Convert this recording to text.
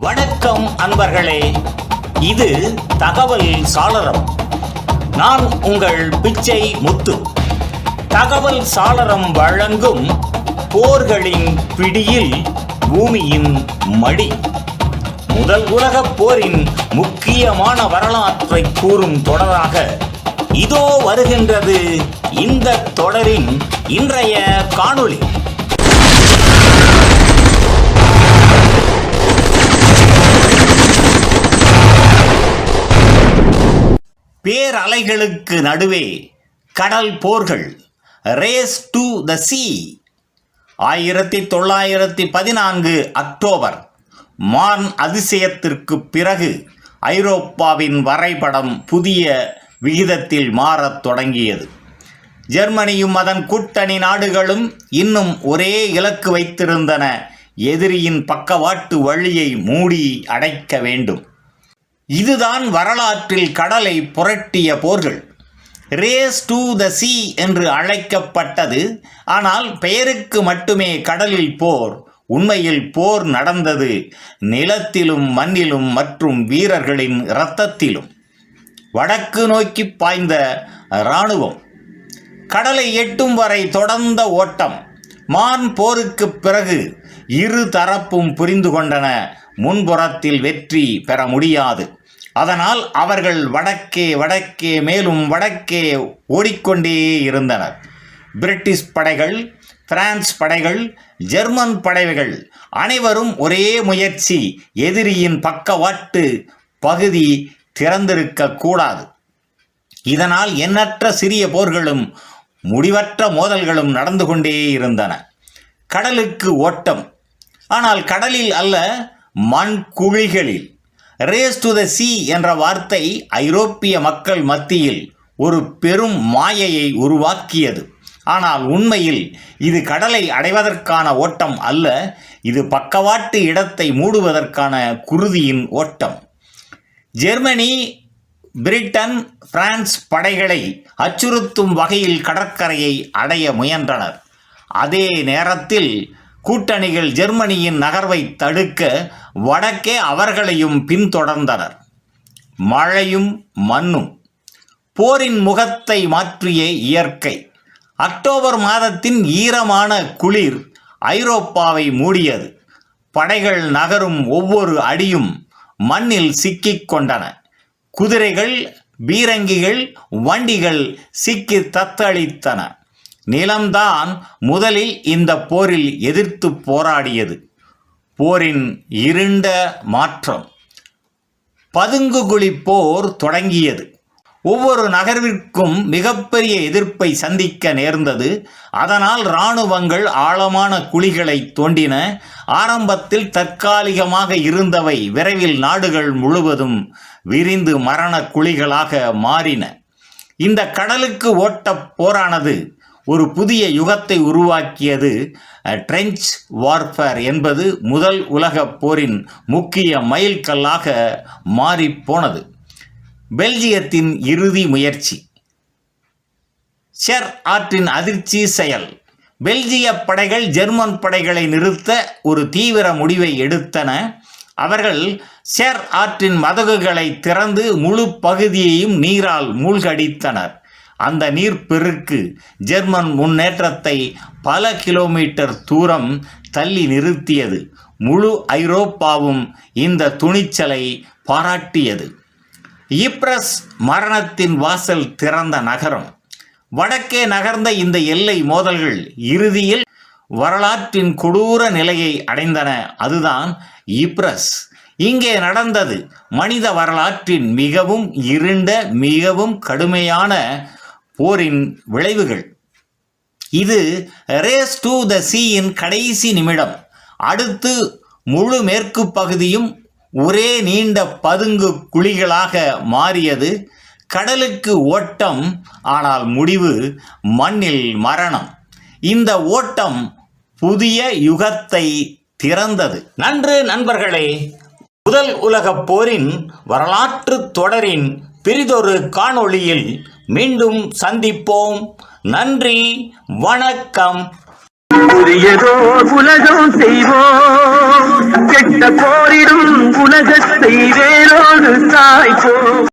வணக்கம் அன்பர்களே, இது தகவல் சாளரம். நான் உங்கள் பிச்சை முத்து. தகவல் சாளரம் வழங்கும் போர்களின் பிடியில் பூமியின் மடி. முதல் உலகப் போரின் முக்கியமான வரலாற்றை கூறும் தொடராக இதோ வருகின்றது இந்த தொடரின் இன்றைய காணொளி. பேரலைகளுக்கு நடுவே கடல் போர்கள். Race to the sea. 1914 அக்டோபர். மார்ன் அதிசயத்திற்கு பிறகு ஐரோப்பாவின் வரைபடம் புதிய விகிதத்தில் மாறத் தொடங்கியது. ஜெர்மனியும் அதன் கூட்டணி நாடுகளும் இன்னும் ஒரே இலக்கு வைத்திருந்தன: எதிரியின் பக்கவாட்டு வழியை மூடி அடைக்க வேண்டும். இதுதான் வரலாற்றில் கடலை புரட்டிய போர்கள். ரேஸ் டு த சீ என்று அழைக்கப்பட்டது. ஆனால் பெயருக்கு மட்டுமே கடலில் போர். உண்மையில் போர் நடந்தது நிலத்திலும் மண்ணிலும் மற்றும் வீரர்களின் இரத்தத்திலும். வடக்கு நோக்கி பாய்ந்த இராணுவம். கடலை எட்டும் வரை தொடர்ந்த ஓட்டம். மார்ன் போருக்கு பிறகு இரு தரப்பும் புரிந்து கொண்டன, முன்புறத்தில் வெற்றி பெற முடியாது. அதனால் அவர்கள் வடக்கே மேலும் வடக்கே ஓடிக்கொண்டே இருந்தனர். பிரிட்டிஷ் படைகள், பிரான்ஸ் படைகள், ஜெர்மன் படைகள் அனைவரும் ஒரே முயற்சி: எதிரியின் பக்கவாட்டு பகுதி திறந்திருக்க கூடாது. இதனால் எண்ணற்ற சிறிய போர்களும் முடிவற்ற மோதல்களும் நடந்து கொண்டே இருந்தன. கடலுக்கு ஓட்டம், ஆனால் கடலில் அல்ல, மண் குழிகளில். ரேஸ் டு த சீ என்ற வார்த்தை ஐரோப்பிய மக்கள் மத்தியில் ஒரு பெரும் மாயையை உருவாக்கியது. ஆனால் உண்மையில் இது கடலை அடைவதற்கான ஓட்டம் அல்ல, இது பக்கவாட்டு இடத்தை மூடுவதற்கான குருதியின் ஓட்டம். ஜெர்மனி, பிரிட்டன், பிரான்ஸ் படைகளை அச்சுறுத்தும் வகையில் கடற்கரையை அடைய முயன்றனர். அதே நேரத்தில் கூட்டணிகள் ஜெர்மனியின் நகர்வை தடுக்க வடக்கே அவர்களையும் பின்தொடர்ந்தனர். மழையும் மண்ணும். போரின் முகத்தை மாற்றிய இயற்கை. அக்டோபர் மாதத்தின் ஈரமான குளிர் ஐரோப்பாவை மூடியது. படைகள் நகரும் ஒவ்வொரு அடியும் மண்ணில் சிக்கிக் கொண்டன. குதிரைகள், பீரங்கிகள், வண்டிகள் சிக்கி தத்தளித்தன. நிலம்தான் முதலில் இந்த போரில் எதிர்த்து போராடியது. போரின் இருண்ட மாற்றம். பதுங்குகுழி போர் தொடங்கியது. ஒவ்வொரு நகர்விற்கும் மிகப்பெரிய எதிர்ப்பை சந்திக்க நேர்ந்தது. அதனால் இராணுவங்கள் ஆழமான குழிகளை தோண்டின. ஆரம்பத்தில் தற்காலிகமாக இருந்தவை விரைவில் நாடுகள் முழுவதும் விரிந்து மரண குழிகளாக மாறின. இந்த கடலுக்கு ஓட்ட போரானது ஒரு புதிய யுகத்தை உருவாக்கியது. ட்ரெஞ்ச் வார்ஃபேர் என்பது முதல் உலகப் போரின் முக்கிய மைல்கல்லாக மாறிப்போனது. பெல்ஜியத்தின் இறுதி முயற்சி. ஷெர் ஆற்றின் அதிர்ச்சி செயல். பெல்ஜிய படைகள் ஜெர்மன் படைகளை நிறுத்த ஒரு தீவிர முடிவை எடுத்தன. அவர்கள் ஷெர் ஆற்றின் மதகுகளை திறந்து முழு பகுதியையும் நீரால் மூழ்கடித்தனர். அந்த நீர்ப்பெருக்கு ஜெர்மன் முன்னேற்றத்தை பல கிலோமீட்டர் தூரம் தள்ளி நிறுத்தியது. முழு ஐரோப்பாவும் இந்த துணிச்சலை பாராட்டியது. யிப்ரஸ் மரணத்தின் வாசல் திறந்த நகரம். வடக்கே நகர்ந்த இந்த எல்லை மோதல்கள் இறுதியில் வரலாற்றின் கொடூர நிலையை அடைந்தன. அதுதான் யிப்ரஸ். இங்கே நடந்தது மனித வரலாற்றின் மிகவும் இருண்ட, மிகவும் கடுமையான போரின் விளைவுகள். இது ரேஸ் டு த சீயின் கடைசி நிமிடம். அடுத்து முழு மேற்கு பகுதியும் ஒரே நீண்ட பதுங்கு குழிகளாக மாறியது. கடலுக்கு ஓட்டம், ஆனால் முடிவு மண்ணில் மரணம். இந்த ஓட்டம் புதிய யுகத்தை திறந்தது. நன்று நண்பர்களே, முதல் உலகப் போரின் வரலாற்று தொடரின் பிறிதொரு காணொளியில் மீண்டும் சந்திப்போம். நன்றி, வணக்கம். புதியதோ உலகம் செய்வோம், கெட்ட போரிடும் உலகத்தை வேரோடு சாய்ப்போம்.